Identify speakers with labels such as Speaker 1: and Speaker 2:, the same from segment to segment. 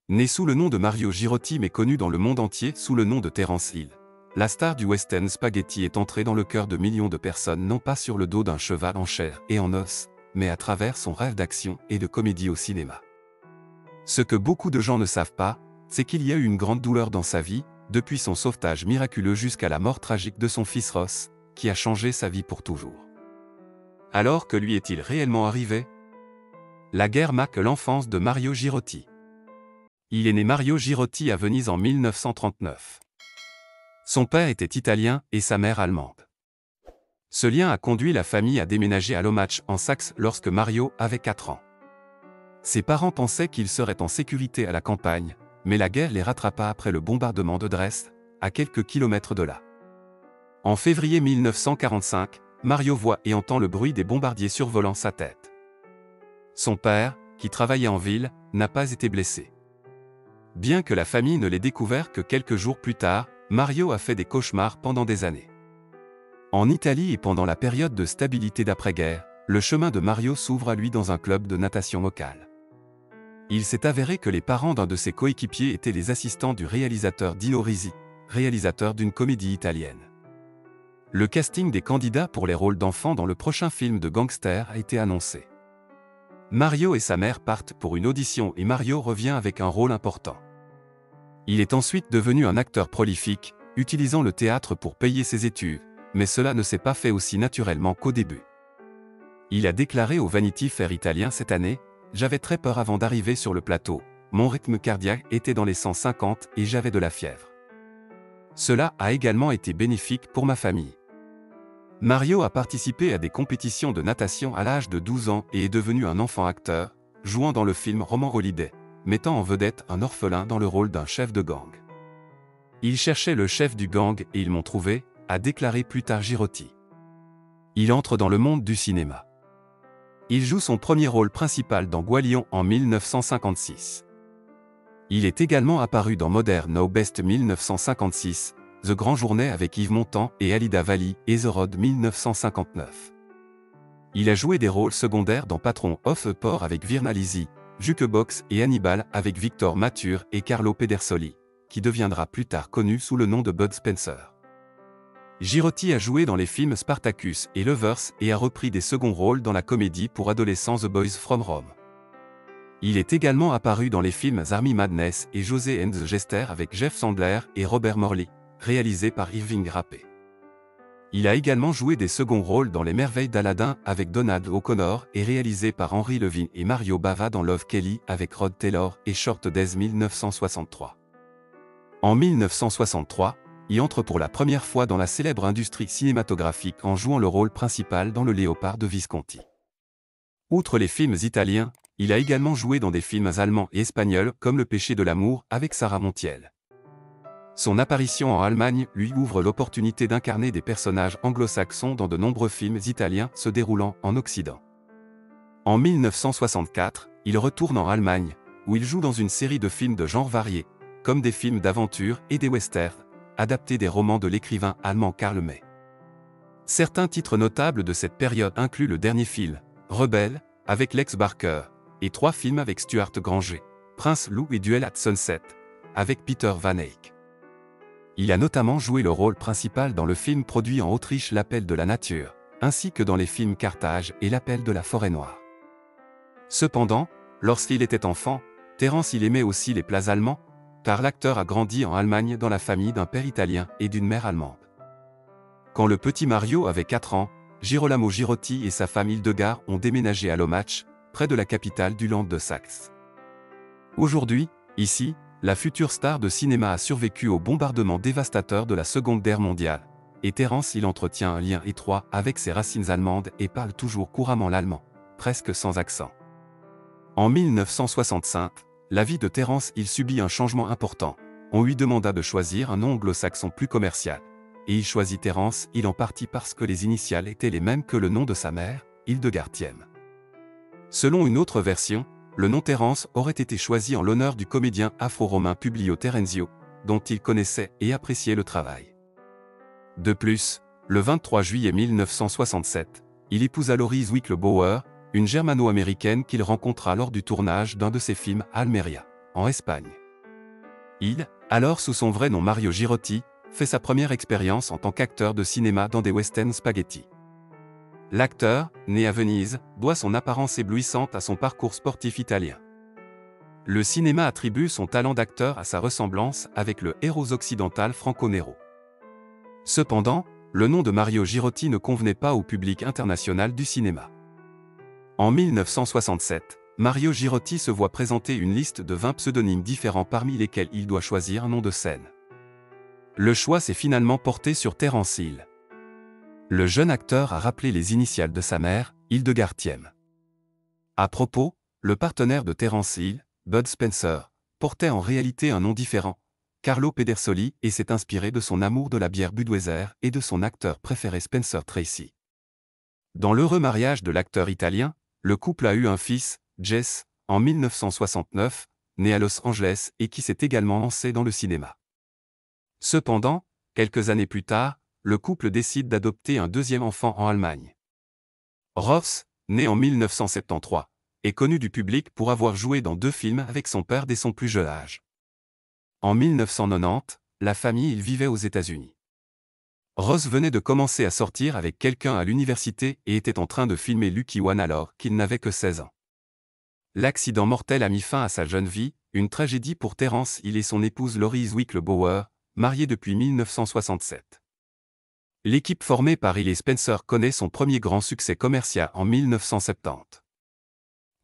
Speaker 1: Né sous le nom de Mario Girotti mais connu dans le monde entier sous le nom de Terence Hill, la star du western spaghetti est entrée dans le cœur de millions de personnes non pas sur le dos d'un cheval en chair et en os, mais à travers son rêve d'action et de comédie au cinéma. Ce que beaucoup de gens ne savent pas, c'est qu'il y a eu une grande douleur dans sa vie, depuis son sauvetage miraculeux jusqu'à la mort tragique de son fils Ross, qui a changé sa vie pour toujours. Alors que lui est-il réellement arrivé? La guerre marque l'enfance de Mario Girotti. Il est né Mario Girotti à Venise en 1939. Son père était italien et sa mère allemande. Ce lien a conduit la famille à déménager à Lommatzsch en Saxe lorsque Mario avait 4 ans. Ses parents pensaient qu'ils seraient en sécurité à la campagne, mais la guerre les rattrapa après le bombardement de Dresde, à quelques kilomètres de là. En février 1945, Mario voit et entend le bruit des bombardiers survolant sa tête. Son père, qui travaillait en ville, n'a pas été blessé. Bien que la famille ne l'ait découvert que quelques jours plus tard, Mario a fait des cauchemars pendant des années. En Italie et pendant la période de stabilité d'après-guerre, le chemin de Mario s'ouvre à lui dans un club de natation local. Il s'est avéré que les parents d'un de ses coéquipiers étaient les assistants du réalisateur Dino Risi, réalisateur d'une comédie italienne. Le casting des candidats pour les rôles d'enfants dans le prochain film de gangster a été annoncé. Mario et sa mère partent pour une audition et Mario revient avec un rôle important. Il est ensuite devenu un acteur prolifique, utilisant le théâtre pour payer ses études, mais cela ne s'est pas fait aussi naturellement qu'au début. Il a déclaré au Vanity Fair italien cette année: « J'avais très peur avant d'arriver sur le plateau, mon rythme cardiaque était dans les 150 et j'avais de la fièvre. Cela a également été bénéfique pour ma famille. » Mario a participé à des compétitions de natation à l'âge de 12 ans et est devenu un enfant acteur, jouant dans le film Roman Holiday, mettant en vedette un orphelin dans le rôle d'un chef de gang. « Ils cherchaient le chef du gang et ils m'ont trouvé », a déclaré plus tard Girotti. Il entre dans le monde du cinéma. Il joue son premier rôle principal dans Gwalion en 1956. Il est également apparu dans Modern Now Best 1956, The Grand Journée avec Yves Montand et Alida Valli et The Road 1959. Il a joué des rôles secondaires dans Patron of a Port avec Virna Lisi, Jukebox et Hannibal avec Victor Mature et Carlo Pedersoli, qui deviendra plus tard connu sous le nom de Bud Spencer. Girotti a joué dans les films Spartacus et Lovers et a repris des seconds rôles dans la comédie pour adolescents The Boys from Rome. Il est également apparu dans les films Army Madness et José and the Jester avec Jeff Sandler et Robert Morley, réalisés par Irving Rapé. Il a également joué des seconds rôles dans Les Merveilles d'Aladin avec Donald O'Connor et réalisé par Henry Levin et Mario Bava dans Love Kelly avec Rod Taylor et Short Days 1963. En 1963, il entre pour la première fois dans la célèbre industrie cinématographique en jouant le rôle principal dans Le Léopard de Visconti. Outre les films italiens, il a également joué dans des films allemands et espagnols comme Le Péché de l'amour avec Sarah Montiel. Son apparition en Allemagne lui ouvre l'opportunité d'incarner des personnages anglo-saxons dans de nombreux films italiens se déroulant en Occident. En 1964, il retourne en Allemagne, où il joue dans une série de films de genre variés, comme des films d'aventure et des westerns, adaptés des romans de l'écrivain allemand Karl May. Certains titres notables de cette période incluent le dernier film, Rebelle, avec Lex Barker, et 3 films avec Stuart Granger, Prince Loup et Duel at Sunset, avec Peter Van Eyck. Il a notamment joué le rôle principal dans le film produit en Autriche L'Appel de la Nature, ainsi que dans les films Carthage et L'Appel de la Forêt Noire. Cependant, lorsqu'il était enfant, Terence Hill aimait aussi les plats allemands, car l'acteur a grandi en Allemagne dans la famille d'un père italien et d'une mère allemande. Quand le petit Mario avait 4 ans, Girolamo Girotti et sa femme Hildegard ont déménagé à Lommatzsch, près de la capitale du Land de Saxe. Aujourd'hui, ici, la future star de cinéma a survécu au bombardement dévastateur de la Seconde Guerre mondiale, et Terence Hill entretient un lien étroit avec ses racines allemandes et parle toujours couramment l'allemand, presque sans accent. En 1965, la vie de Terence Hill subit un changement important. On lui demanda de choisir un nom anglo-saxon plus commercial, et il choisit Terence Hill en partie parce que les initiales étaient les mêmes que le nom de sa mère, Hildegard Thiem. Selon une autre version, le nom Terence aurait été choisi en l'honneur du comédien afro-romain Publio Terenzio, dont il connaissait et appréciait le travail. De plus, le 23 juillet 1967, il épousa Laurie Zwickle-Bauer, une germano-américaine qu'il rencontra lors du tournage d'un de ses films, Almeria, en Espagne. Il, alors sous son vrai nom Mario Girotti, fait sa première expérience en tant qu'acteur de cinéma dans des western spaghetti. L'acteur, né à Venise, doit son apparence éblouissante à son parcours sportif italien. Le cinéma attribue son talent d'acteur à sa ressemblance avec le héros occidental Franco Nero. Cependant, le nom de Mario Girotti ne convenait pas au public international du cinéma. En 1967, Mario Girotti se voit présenter une liste de 20 pseudonymes différents parmi lesquels il doit choisir un nom de scène. Le choix s'est finalement porté sur Terence Hill. Le jeune acteur a rappelé les initiales de sa mère, Hildegard Thiem. À propos, le partenaire de Terence Hill, Bud Spencer, portait en réalité un nom différent, Carlo Pedersoli, et s'est inspiré de son amour de la bière Budweiser et de son acteur préféré Spencer Tracy. Dans l'heureux mariage de l'acteur italien, le couple a eu un fils, Jess, en 1969, né à Los Angeles et qui s'est également lancé dans le cinéma. Cependant, quelques années plus tard, le couple décide d'adopter un deuxième enfant en Allemagne. Ross, né en 1973, est connu du public pour avoir joué dans 2 films avec son père dès son plus jeune âge. En 1990, la famille vivait aux États-Unis. Ross venait de commencer à sortir avec quelqu'un à l'université et était en train de filmer Lucky One alors qu'il n'avait que 16 ans. L'accident mortel a mis fin à sa jeune vie, une tragédie pour Terence Hill et son épouse Laurie Zwickle-Bauer, mariée depuis 1967. L'équipe formée par Hill et Spencer connaît son premier grand succès commercial en 1970.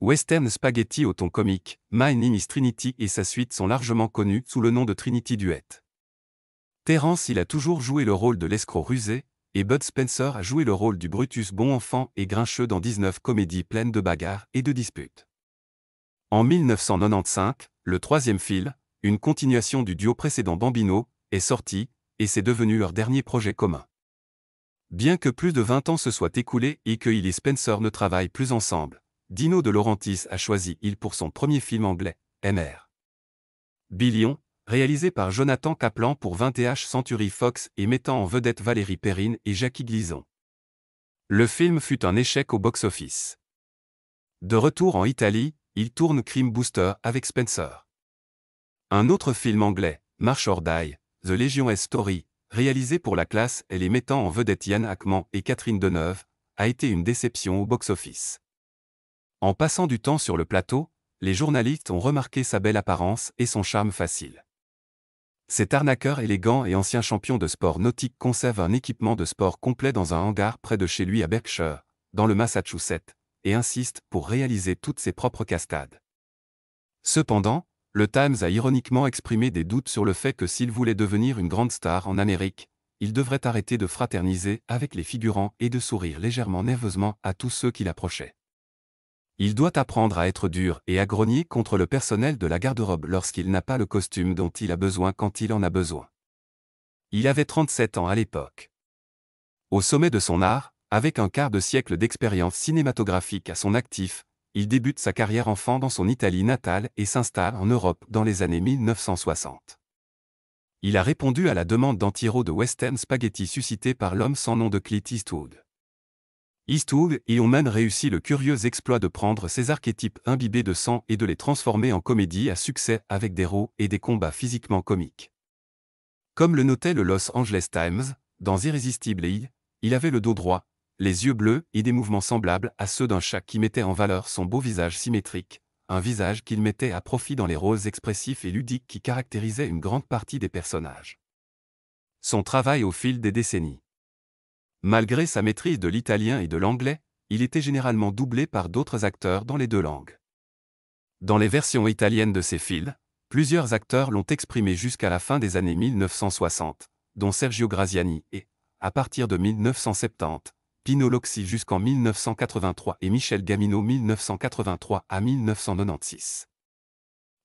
Speaker 1: Western Spaghetti au ton comique, My Name is Trinity et sa suite sont largement connus sous le nom de Trinity Duet. Terence Hill a toujours joué le rôle de l'escroc rusé, et Bud Spencer a joué le rôle du Brutus bon enfant et grincheux dans 19 comédies pleines de bagarres et de disputes. En 1995, le troisième film, une continuation du duo précédent Bambino, est sorti, et c'est devenu leur dernier projet commun. Bien que plus de 20 ans se soient écoulés et que Hill et Spencer ne travaillent plus ensemble, Dino De Laurentiis a choisi Hill pour son premier film anglais, Mr. Billion, réalisé par Jonathan Kaplan pour 20th Century Fox et mettant en vedette Valérie Perrine et Jackie Gleason. Le film fut un échec au box-office. De retour en Italie, il tourne Crime Booster avec Spencer. Un autre film anglais, March or Die, The Legion S Story, réalisé pour la classe et les mettant en vedette Yann Hackman et Catherine Deneuve, a été une déception au box-office. En passant du temps sur le plateau, les journalistes ont remarqué sa belle apparence et son charme facile. Cet arnaqueur élégant et ancien champion de sport nautique conserve un équipement de sport complet dans un hangar près de chez lui à Berkshire, dans le Massachusetts, et insiste pour réaliser toutes ses propres cascades. Cependant, le Times a ironiquement exprimé des doutes sur le fait que s'il voulait devenir une grande star en Amérique, il devrait arrêter de fraterniser avec les figurants et de sourire légèrement nerveusement à tous ceux qui l'approchaient. Il doit apprendre à être dur et à grogner contre le personnel de la garde-robe lorsqu'il n'a pas le costume dont il a besoin quand il en a besoin. Il avait 37 ans à l'époque. Au sommet de son art, avec un quart de siècle d'expérience cinématographique à son actif, il débute sa carrière enfant dans son Italie natale et s'installe en Europe dans les années 1960. Il a répondu à la demande d'anti-héros de western spaghetti suscitée par l'homme sans nom de Clint Eastwood. Eastwood et ont même réussi le curieux exploit de prendre ces archétypes imbibés de sang et de les transformer en comédie à succès avec des héros et des combats physiquement comiques. Comme le notait le Los Angeles Times, dans Irrésistible il avait le dos droit, les yeux bleus et des mouvements semblables à ceux d'un chat qui mettait en valeur son beau visage symétrique, un visage qu'il mettait à profit dans les rôles expressifs et ludiques qui caractérisaient une grande partie des personnages. Son travail au fil des décennies. Malgré sa maîtrise de l'italien et de l'anglais, il était généralement doublé par d'autres acteurs dans les 2 langues. Dans les versions italiennes de ses films, plusieurs acteurs l'ont exprimé jusqu'à la fin des années 1960, dont Sergio Graziani et, à partir de 1970, Pino Loxi jusqu'en 1983 et Michel Gamino 1983 à 1996.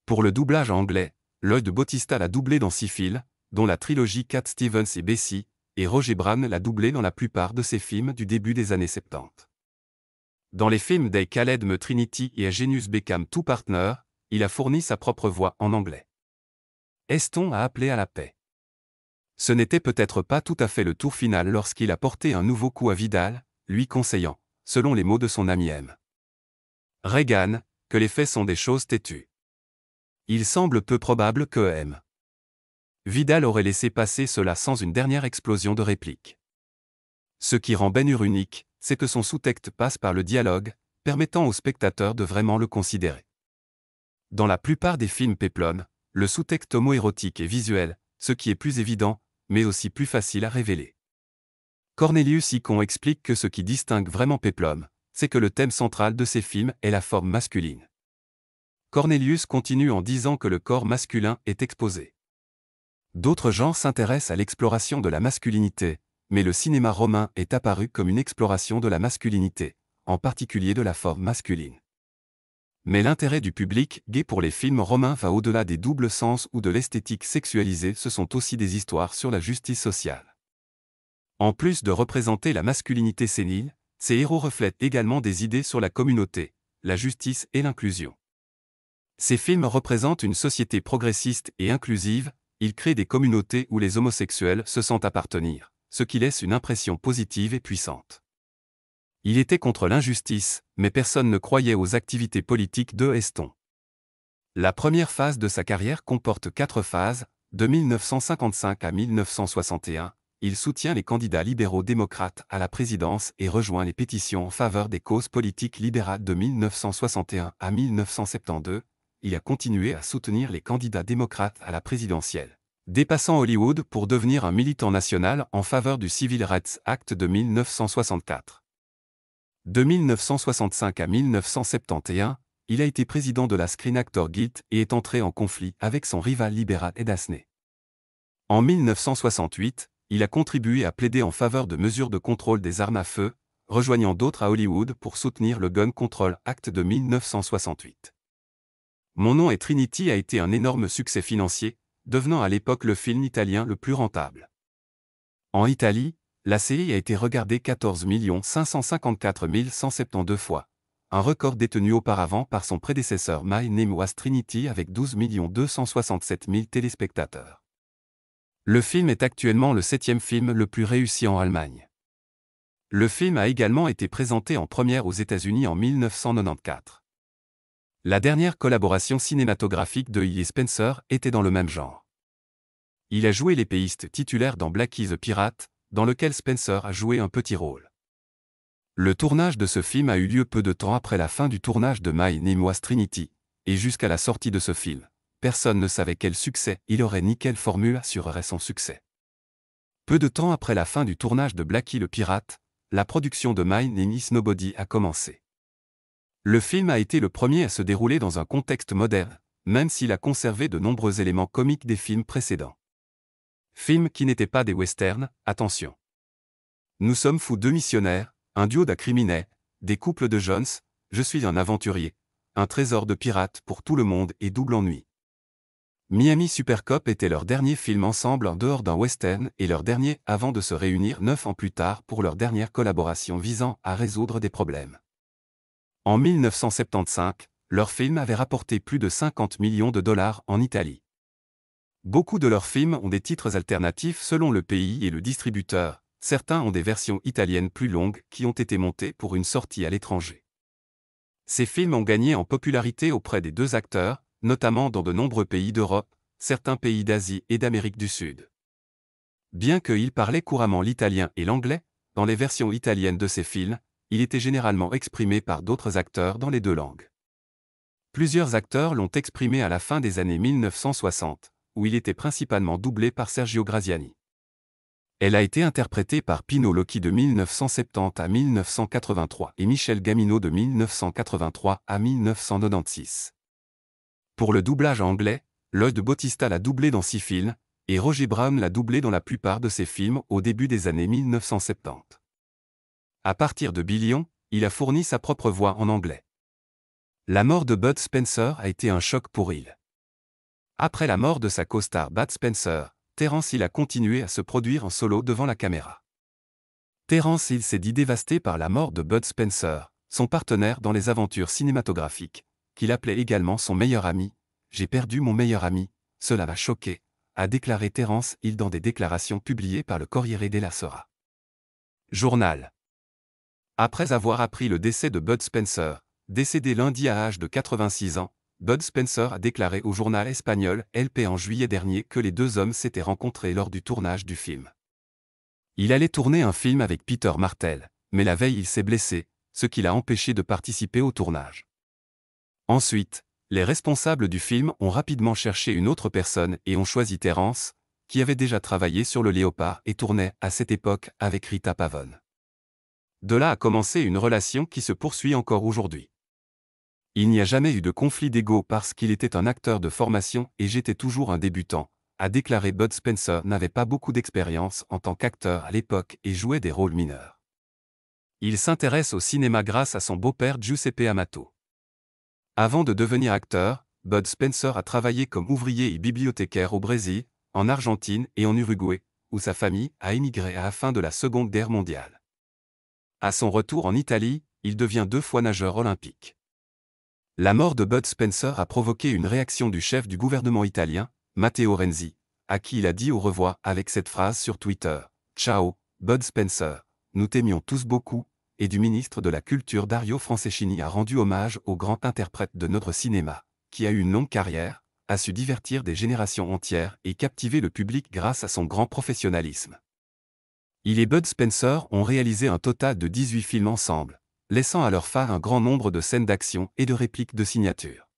Speaker 1: Pour le doublage anglais, Lloyd Bautista l'a doublé dans 6 films, dont la trilogie Cat Stevens et Bessie, et Roger Brown l'a doublé dans la plupart de ses films du début des années 70. Dans les films d'Ay Khaled Me Trinity et A Genius Became Two Partner, il a fourni sa propre voix en anglais. Heston a appelé à la paix. Ce n'était peut-être pas tout à fait le tour final lorsqu'il a porté un nouveau coup à Vidal, lui conseillant, selon les mots de son ami M. Reagan, que les faits sont des choses têtues. Il semble peu probable que M. Vidal aurait laissé passer cela sans une dernière explosion de répliques. Ce qui rend Ben-Hur unique, c'est que son sous-texte passe par le dialogue, permettant au spectateur de vraiment le considérer. Dans la plupart des films péplum, le sous-texte homoérotique est visuel, ce qui est plus évident, mais aussi plus facile à révéler. Cornelius Icon explique que ce qui distingue vraiment péplum, c'est que le thème central de ces films est la forme masculine. Cornelius continue en disant que le corps masculin est exposé. D'autres genres s'intéressent à l'exploration de la masculinité, mais le cinéma romain est apparu comme une exploration de la masculinité, en particulier de la forme masculine. Mais l'intérêt du public gay pour les films romains va au-delà des doubles sens ou de l'esthétique sexualisée, ce sont aussi des histoires sur la justice sociale. En plus de représenter la masculinité sénile, ces héros reflètent également des idées sur la communauté, la justice et l'inclusion. Ces films représentent une société progressiste et inclusive, ils créent des communautés où les homosexuels se sentent appartenir, ce qui laisse une impression positive et puissante. Il était contre l'injustice, mais personne ne croyait aux activités politiques de Heston. La première phase de sa carrière comporte 4 phases, de 1955 à 1961. Il soutient les candidats libéraux-démocrates à la présidence et rejoint les pétitions en faveur des causes politiques libérales de 1961 à 1972. Il a continué à soutenir les candidats démocrates à la présidentielle, dépassant Hollywood pour devenir un militant national en faveur du Civil Rights Act de 1964. De 1965 à 1971, il a été président de la Screen Actors Guild et est entré en conflit avec son rival libéral Ed Asner. En 1968, il a contribué à plaider en faveur de mesures de contrôle des armes à feu, rejoignant d'autres à Hollywood pour soutenir le Gun Control Act de 1968. Mon nom est Trinity a été un énorme succès financier, devenant à l'époque le film italien le plus rentable. En Italie, la série a été regardée 14 554 172 fois, un record détenu auparavant par son prédécesseur My Name Was Trinity avec 12 267 000 téléspectateurs. Le film est actuellement le 7e film le plus réussi en Allemagne. Le film a également été présenté en première aux États-Unis en 1994. La dernière collaboration cinématographique de E. Spencer était dans le même genre. Il a joué l'épéiste titulaire dans Blackie the Pirate, dans lequel Spencer a joué un petit rôle. Le tournage de ce film a eu lieu peu de temps après la fin du tournage de My Name Was Trinity, et jusqu'à la sortie de ce film, personne ne savait quel succès il aurait ni quelle formule assurerait son succès. Peu de temps après la fin du tournage de Blackie le Pirate, la production de My Name Is Nobody a commencé. Le film a été le premier à se dérouler dans un contexte moderne, même s'il a conservé de nombreux éléments comiques des films précédents. Films qui n'étaient pas des westerns, attention. Nous sommes fous deux missionnaires, un duo d'incriminés, des couples de Jones, je suis un aventurier, un trésor de pirates pour tout le monde et double ennui. Miami Super Cop était leur dernier film ensemble en dehors d'un western et leur dernier avant de se réunir 9 ans plus tard pour leur dernière collaboration visant à résoudre des problèmes. En 1975, leur film avait rapporté plus de 50 millions de dollars en Italie. Beaucoup de leurs films ont des titres alternatifs selon le pays et le distributeur, certains ont des versions italiennes plus longues qui ont été montées pour une sortie à l'étranger. Ces films ont gagné en popularité auprès des deux acteurs, notamment dans de nombreux pays d'Europe, certains pays d'Asie et d'Amérique du Sud. Bien qu'ils parlaient couramment l'italien et l'anglais, dans les versions italiennes de ces films, il était généralement exprimé par d'autres acteurs dans les deux langues. Plusieurs acteurs l'ont exprimé à la fin des années 1960, où il était principalement doublé par Sergio Graziani. Elle a été interprétée par Pino Locchi de 1970 à 1983 et Michel Gamino de 1983 à 1996. Pour le doublage anglais, Lloyd Bautista l'a doublé dans 6 films, et Roger Brown l'a doublé dans la plupart de ses films au début des années 1970. À partir de Billion, il a fourni sa propre voix en anglais. La mort de Bud Spencer a été un choc pour Hill. Après la mort de sa co-star Bud Spencer, Terence Hill a continué à se produire en solo devant la caméra. Terence Hill s'est dit dévasté par la mort de Bud Spencer, son partenaire dans les aventures cinématographiques, qu'il appelait également son meilleur ami. « J'ai perdu mon meilleur ami, cela m'a choqué », a déclaré Terence Hill dans des déclarations publiées par le Corriere della Sera. Journal. Après avoir appris le décès de Bud Spencer, décédé lundi à l'âge de 86 ans, Bud Spencer a déclaré au journal espagnol LP en juillet dernier que les deux hommes s'étaient rencontrés lors du tournage du film. Il allait tourner un film avec Peter Martell, mais la veille il s'est blessé, ce qui l'a empêché de participer au tournage. Ensuite, les responsables du film ont rapidement cherché une autre personne et ont choisi Terrence, qui avait déjà travaillé sur le Léopard et tournait, à cette époque, avec Rita Pavone. De là a commencé une relation qui se poursuit encore aujourd'hui. Il n'y a jamais eu de conflit d'ego parce qu'il était un acteur de formation et j'étais toujours un débutant, a déclaré Bud Spencer n'avait pas beaucoup d'expérience en tant qu'acteur à l'époque et jouait des rôles mineurs. Il s'intéresse au cinéma grâce à son beau-père Giuseppe Amato. Avant de devenir acteur, Bud Spencer a travaillé comme ouvrier et bibliothécaire au Brésil, en Argentine et en Uruguay, où sa famille a émigré à la fin de la Seconde Guerre mondiale. À son retour en Italie, il devient 2 fois nageur olympique. La mort de Bud Spencer a provoqué une réaction du chef du gouvernement italien, Matteo Renzi, à qui il a dit au revoir avec cette phrase sur Twitter, « Ciao, Bud Spencer, nous t'aimions tous beaucoup », et du ministre de la Culture Dario Franceschini a rendu hommage au grand interprète de notre cinéma, qui a eu une longue carrière, a su divertir des générations entières et captiver le public grâce à son grand professionnalisme. Il et Bud Spencer ont réalisé un total de 18 films ensemble, laissant à leur phare un grand nombre de scènes d'action et de répliques de signature.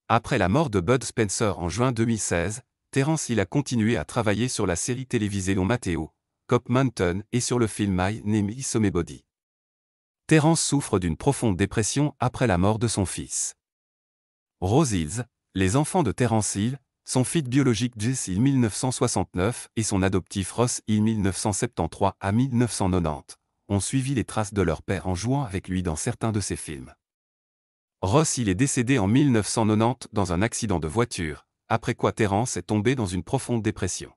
Speaker 1: Après la mort de Bud Spencer en juin 2016, Terrence Hill a continué à travailler sur la série télévisée Don Matteo, Cop Mountain et sur le film My Name is Somebody. Terrence souffre d'une profonde dépression après la mort de son fils. Rose Hills, les enfants de Terrence Hill, son fils biologique Jesse Hill 1969 et son adoptif Ross Hill 1973 à 1990, ont suivi les traces de leur père en jouant avec lui dans certains de ses films. Ross Hill est décédé en 1990 dans un accident de voiture, après quoi Terrence est tombé dans une profonde dépression.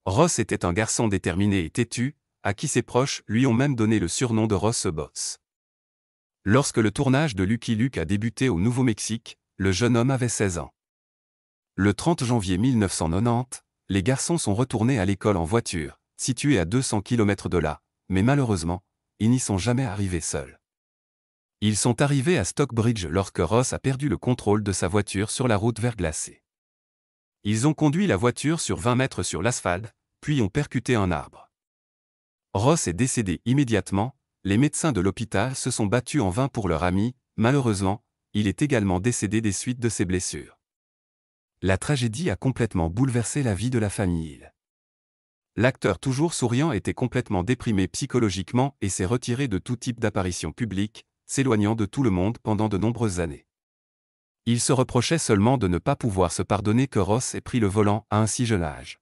Speaker 1: Ross était un garçon déterminé et têtu, à qui ses proches lui ont même donné le surnom de Ross the Boss. Lorsque le tournage de Lucky Luke a débuté au Nouveau-Mexique, le jeune homme avait 16 ans. Le 30 janvier 1990, les garçons sont retournés à l'école en voiture, située à 200 km de là, mais malheureusement, ils n'y sont jamais arrivés seuls. Ils sont arrivés à Stockbridge lorsque Ross a perdu le contrôle de sa voiture sur la route verglacée. Ils ont conduit la voiture sur 20 mètres sur l'asphalte, puis ont percuté un arbre. Ross est décédé immédiatement, les médecins de l'hôpital se sont battus en vain pour leur ami, malheureusement, il est également décédé des suites de ses blessures. La tragédie a complètement bouleversé la vie de la famille Hill. L'acteur toujours souriant était complètement déprimé psychologiquement et s'est retiré de tout type d'apparition publique, s'éloignant de tout le monde pendant de nombreuses années. Il se reprochait seulement de ne pas pouvoir se pardonner que Ross ait pris le volant à un si jeune âge.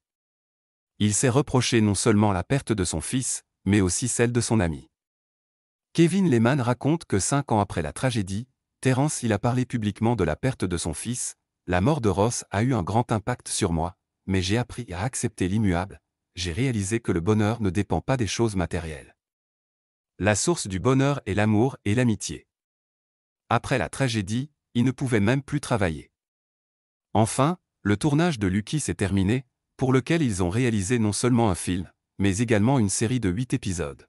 Speaker 1: Il s'est reproché non seulement la perte de son fils, mais aussi celle de son ami. Kevin Lehman raconte que 5 ans après la tragédie, Terrence Hill a parlé publiquement de la perte de son fils. La mort de Ross a eu un grand impact sur moi, mais j'ai appris à accepter l'immuable, j'ai réalisé que le bonheur ne dépend pas des choses matérielles. La source du bonheur est l'amour et l'amitié. Après la tragédie, il ne pouvait même plus travailler. Enfin, le tournage de Lucky s'est terminé, pour lequel ils ont réalisé non seulement un film, mais également une série de 8 épisodes.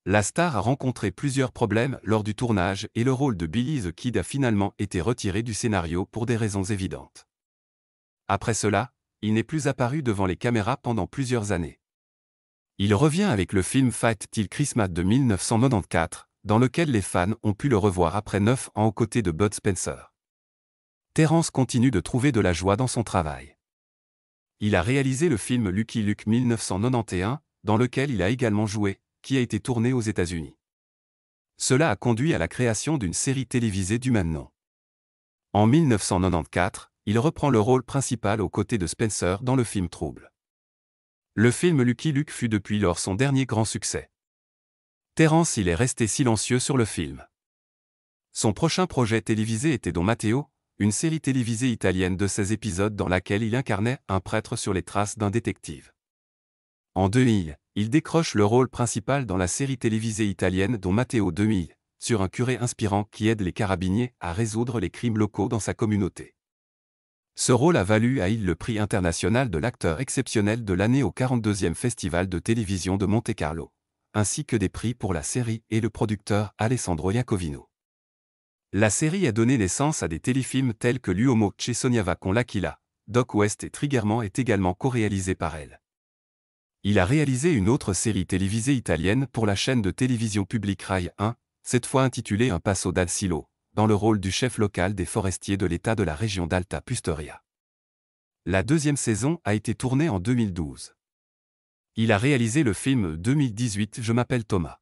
Speaker 1: La star a rencontré plusieurs problèmes lors du tournage et le rôle de Billy the Kid a finalement été retiré du scénario pour des raisons évidentes. Après cela, il n'est plus apparu devant les caméras pendant plusieurs années. Il revient avec le film Fight Till Christmas de 1994, dans lequel les fans ont pu le revoir après 9 ans aux côtés de Bud Spencer. Terrence continue de trouver de la joie dans son travail. Il a réalisé le film Lucky Luke 1991, dans lequel il a également joué, qui a été tourné aux États-Unis. Cela a conduit à la création d'une série télévisée du même nom. En 1994, il reprend le rôle principal aux côtés de Spencer dans le film Trouble. Le film Lucky Luke fut depuis lors son dernier grand succès. Terrence Hill est resté silencieux sur le film. Son prochain projet télévisé était Don Matteo, une série télévisée italienne de 16 épisodes dans laquelle il incarnait un prêtre sur les traces d'un détective. En 2000, il décroche le rôle principal dans la série télévisée italienne Don Matteo 2000, sur un curé inspirant qui aide les carabiniers à résoudre les crimes locaux dans sa communauté. Ce rôle a valu à Hill le prix international de l'acteur exceptionnel de l'année au 42e Festival de télévision de Monte-Carlo, ainsi que des prix pour la série et le producteur Alessandro Iacovino. La série a donné naissance à des téléfilms tels que L'Uomo che sognava con l'Aquila, Doc West et Triggerman est également co-réalisé par elle. Il a réalisé une autre série télévisée italienne pour la chaîne de télévision publique Rai 1, cette fois intitulée Un passo dal silo, dans le rôle du chef local des forestiers de l'État de la région d'Alta Pusteria. La deuxième saison a été tournée en 2012. Il a réalisé le film 2018 Je m'appelle Thomas.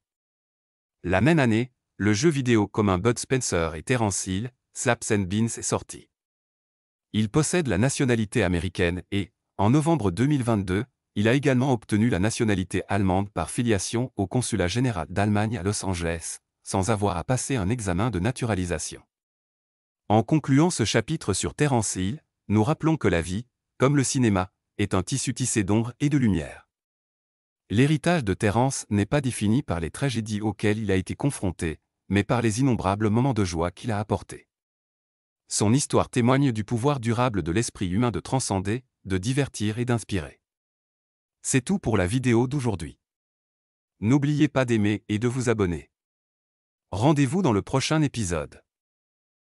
Speaker 1: La même année, le jeu vidéo commun Bud Spencer et Terence Hill, Slaps and Beans est sorti. Il possède la nationalité américaine et, en novembre 2022, il a également obtenu la nationalité allemande par filiation au consulat général d'Allemagne à Los Angeles, sans avoir à passer un examen de naturalisation. En concluant ce chapitre sur Terence Hill, nous rappelons que la vie, comme le cinéma, est un tissu tissé d'ombre et de lumière. L'héritage de Terence n'est pas défini par les tragédies auxquelles il a été confronté, mais par les innombrables moments de joie qu'il a apportés. Son histoire témoigne du pouvoir durable de l'esprit humain de transcender, de divertir et d'inspirer. C'est tout pour la vidéo d'aujourd'hui. N'oubliez pas d'aimer et de vous abonner. Rendez-vous dans le prochain épisode.